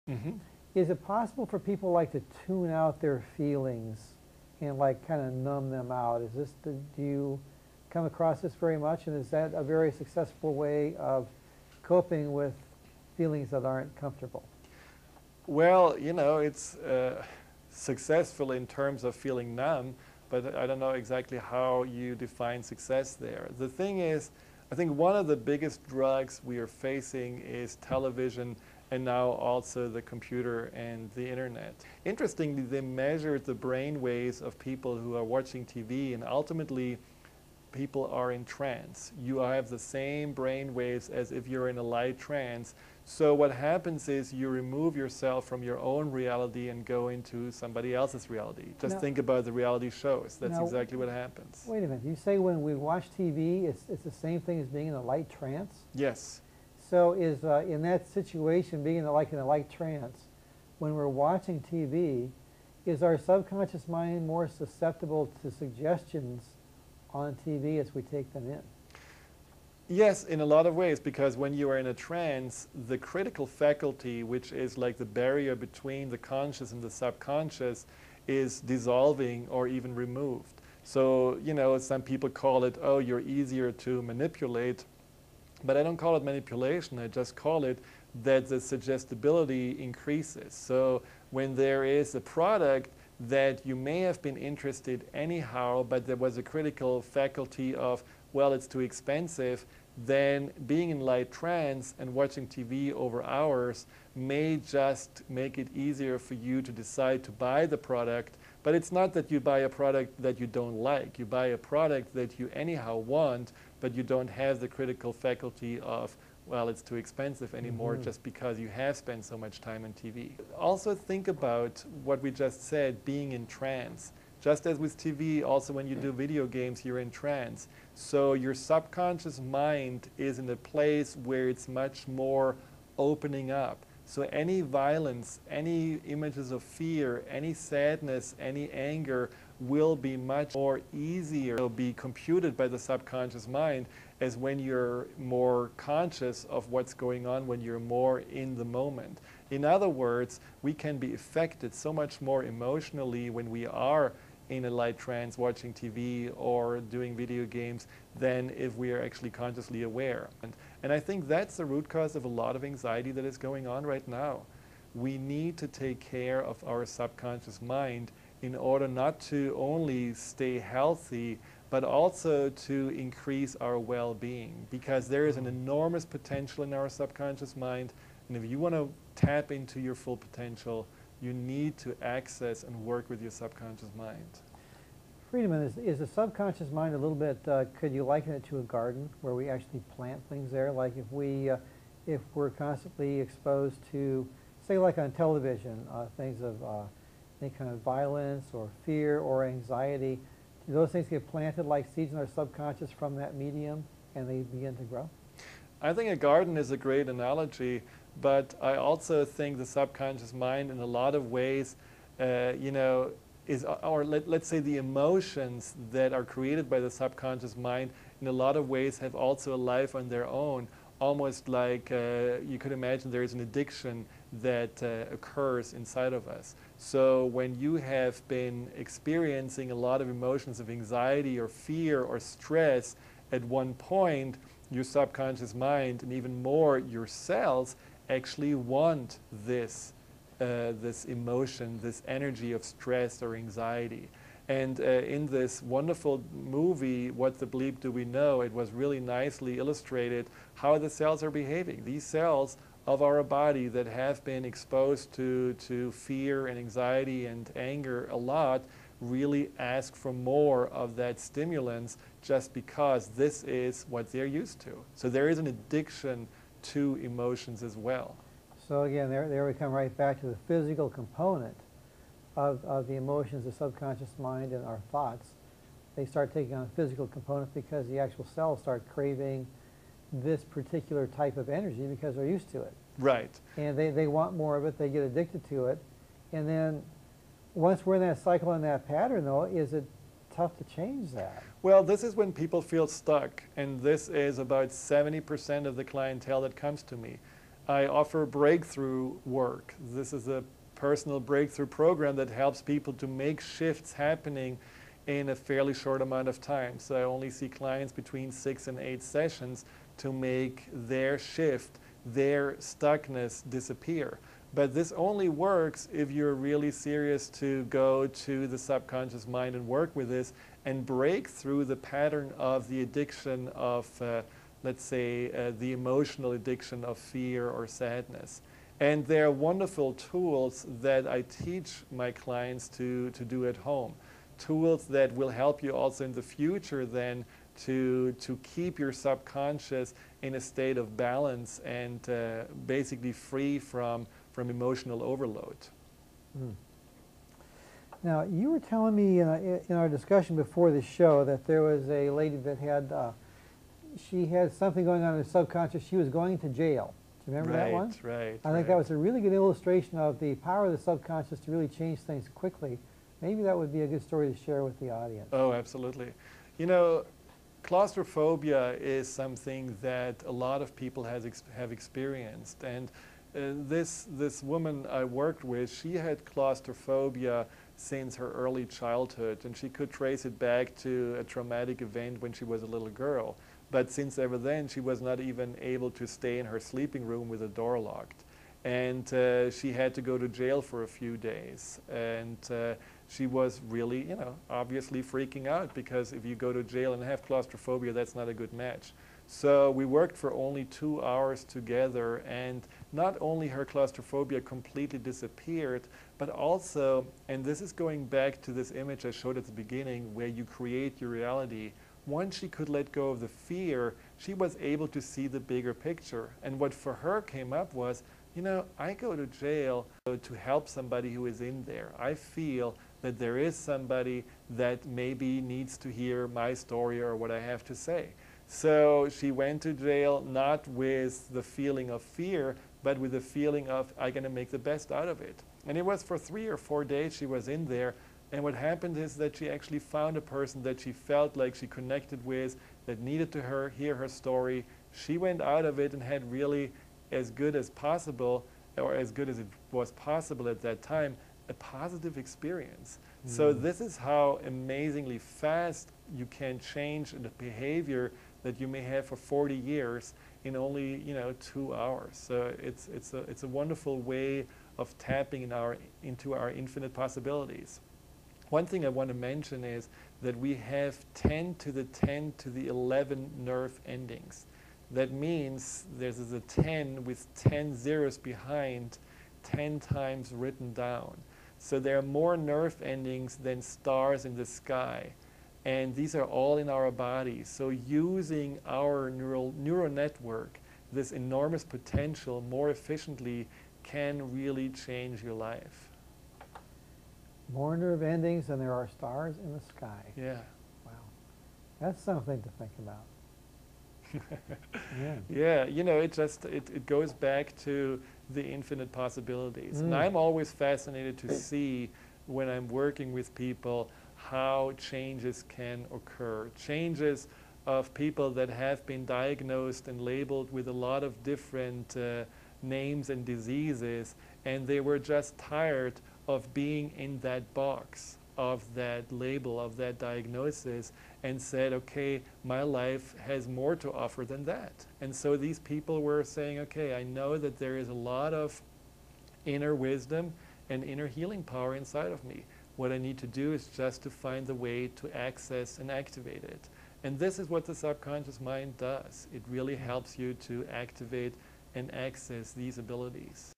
Hmm. Is it possible for people like to tune out their feelings and like kind of numb them out? Do you come across this very much, and is that a very successful way of coping with feelings that aren't comfortable? Well, it's successful in terms of feeling numb, but I don't know exactly how you define success there. The thing is, I think one of the biggest drugs we are facing is television and now also the computer and the internet. Interestingly, they measured the brain waves of people who are watching TV, and ultimately people are in trance. You have the same brain waves as if you're in a light trance. So what happens is you remove yourself from your own reality and go into somebody else's reality. Just Now, think about the reality shows. That's now, exactly what happens. wait a minute. You say when we watch TV, it's the same thing as being in a light trance? Yes. So is in that situation, being in a light trance, when we're watching TV, is our subconscious mind more susceptible to suggestions on TV as we take them in? Yes, in a lot of ways, because when you are in a trance, the critical faculty, which is like the barrier between the conscious and the subconscious, is dissolving or even removed. So, some people call it, oh, you're easier to manipulate. But I don't call it manipulation, I just call it that the suggestibility increases. So when there is a product that you may have been interested anyhow, but there was a critical faculty of, well, it's too expensive, then being in light trance and watching TV over hours may just make it easier for you to decide to buy the product. But it's not that you buy a product that you don't like. You buy a product that you anyhow want, but you don't have the critical faculty of, well, it's too expensive anymore, just because you have spent so much time on TV. Also think about what we just said, being in trance. Just as with TV, also when you do video games, you're in trance. So your subconscious mind is in a place where it's much more opening up. So any violence, any images of fear, any sadness, any anger will be much more easier to be computed by the subconscious mind as when you're more conscious of what's going on, when you're more in the moment. In other words, we can be affected so much more emotionally when we are in a light trance watching TV or doing video games than if we are actually consciously aware. And I think that's the root cause of a lot of anxiety that is going on right now. We need to take care of our subconscious mind in order not to only stay healthy, but also to increase our well-being, because there is an enormous potential in our subconscious mind, and if you want to tap into your full potential, you need to access and work with your subconscious mind. Friedemann, is the subconscious mind a little bit, could you liken it to a garden where we actually plant things there? Like if we're constantly exposed to, say like on television, things of any kind of violence or fear or anxiety, do those things get planted like seeds in our subconscious from that medium and they begin to grow? I think a garden is a great analogy, but I also think the subconscious mind in a lot of ways, let's say the emotions that are created by the subconscious mind in a lot of ways have also a life on their own, almost like you could imagine there is an addiction that occurs inside of us. So when you have been experiencing a lot of emotions of anxiety or fear or stress, at one point your subconscious mind and even more your cells actually want this emotion, this energy of stress or anxiety. And in this wonderful movie, What the Bleep Do We Know, it was really nicely illustrated how the cells are behaving. These cells of our body that have been exposed to fear and anxiety and anger a lot really ask for more of that stimulants just because this is what they're used to. So there is an addiction to emotions as well. So again, there we come right back to the physical component of the emotions, the subconscious mind, and our thoughts. They start taking on a physical component because the actual cells start craving this particular type of energy because they're used to it. Right. And they want more of it, they get addicted to it. And then once we're in that cycle and that pattern, though, is it tough to change that? Well, this is when people feel stuck, and this is about 70% of the clientele that comes to me. I offer breakthrough work. This is a personal breakthrough program that helps people to make shifts happening in a fairly short amount of time. So I only see clients between 6 and 8 sessions to make their shift, their stuckness disappear. But this only works if you're really serious to go to the subconscious mind and work with this and break through the pattern of the addiction of, let's say, the emotional addiction of fear or sadness. And there are wonderful tools that I teach my clients to do at home. Tools that will help you also in the future then to keep your subconscious in a state of balance and basically free from emotional overload. Mm. Now, you were telling me in our discussion before the show that there was a lady that had, she had something going on in her subconscious. She was going to jail. Do you remember that one? Right. I think that was a really good illustration of the power of the subconscious to really change things quickly. Maybe that would be a good story to share with the audience. Oh, absolutely. You know, claustrophobia is something that a lot of people have experienced. And this woman I worked with, she had claustrophobia since her early childhood, and she could trace it back to a traumatic event when she was a little girl. But since ever then, she was not even able to stay in her sleeping room with the door locked. And she had to go to jail for a few days. And she was really, you know, obviously freaking out, because if you go to jail and have claustrophobia, that's not a good match. So we worked for only 2 hours together, and not only her claustrophobia completely disappeared, but also, and this is going back to this image I showed at the beginning, where you create your reality. Once she could let go of the fear, she was able to see the bigger picture. And what for her came up was, you know, I go to jail to help somebody who is in there. I feel that there is somebody that maybe needs to hear my story or what I have to say. So she went to jail not with the feeling of fear, but with the feeling of, I'm going to make the best out of it. And it was for 3 or 4 days she was in there. And what happened is that she actually found a person that she felt like she connected with, that needed to hear her story. She went out of it and had really, as good as possible, or as good as it was possible at that time, a positive experience. So this is how amazingly fast you can change the behavior that you may have for 40 years in only, you know, 2 hours. So it's a wonderful way of tapping into our infinite possibilities. One thing I want to mention is that we have 10 to the 10 to the 11 nerve endings. That means there's a 10 with 10 zeros behind, 10 times written down. So there are more nerve endings than stars in the sky. And these are all in our body. So using our neural network, this enormous potential more efficiently, can really change your life. More nerve endings than there are stars in the sky. Yeah. Wow. That's something to think about. Yeah. Yeah, you know, it goes back to the infinite possibilities. And I'm always fascinated to see, when I'm working with people, how changes can occur. Changes of people that have been diagnosed and labeled with a lot of different names and diseases, and they were just tired of being in that box, of that label, of that diagnosis, and said, okay, my life has more to offer than that. And so these people were saying, okay, I know that there is a lot of inner wisdom and inner healing power inside of me. What I need to do is just to find the way to access and activate it. And this is what the subconscious mind does. It really helps you to activate and access these abilities.